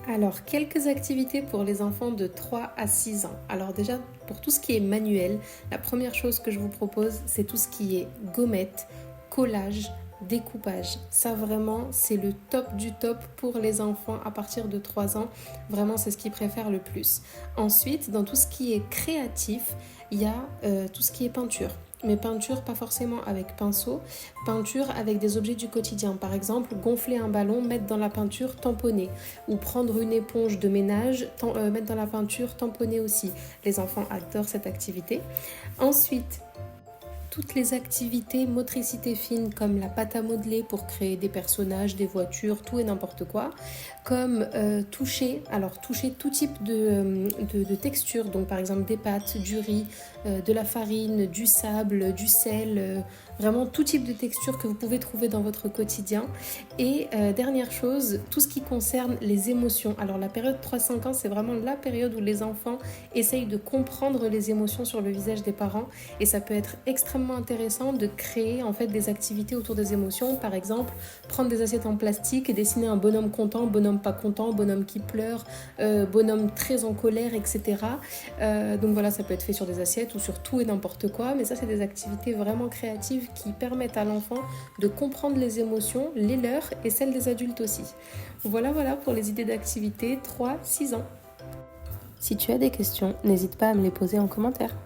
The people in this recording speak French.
Alors, quelques activités pour les enfants de 3 à 6 ans. Alors déjà, pour tout ce qui est manuel, la première chose que je vous propose, c'est tout ce qui est gommette, collage, découpage. Ça vraiment, c'est le top du top pour les enfants à partir de 3 ans. Vraiment, c'est ce qu'ils préfèrent le plus. Ensuite, dans tout ce qui est créatif, il y a tout ce qui est peinture. Mais peinture, pas forcément avec pinceau, peinture avec des objets du quotidien. Par exemple, gonfler un ballon, mettre dans la peinture, tamponner. Ou prendre une éponge de ménage, mettre dans la peinture, tamponner aussi. Les enfants adorent cette activité. Ensuite, toutes les activités motricité fine comme la pâte à modeler pour créer des personnages, des voitures, tout et n'importe quoi, comme toucher tout type de texture, donc par exemple des pâtes, du riz, de la farine, du sable, du sel, vraiment tout type de texture que vous pouvez trouver dans votre quotidien. Et dernière chose, tout ce qui concerne les émotions. Alors la période 3-5 ans, c'est vraiment la période où les enfants essayent de comprendre les émotions sur le visage des parents et ça peut être extrêmement intéressant de créer en fait des activités autour des émotions. Par exemple, prendre des assiettes en plastique et dessiner un bonhomme content, bonhomme pas content, bonhomme qui pleure, bonhomme très en colère, etc. Donc voilà, ça peut être fait sur des assiettes ou sur tout et n'importe quoi, mais ça c'est des activités vraiment créatives qui permettent à l'enfant de comprendre les émotions, les leurs et celles des adultes aussi. Voilà pour les idées d'activités 3-6 ans. Si tu as des questions, n'hésite pas à me les poser en commentaire.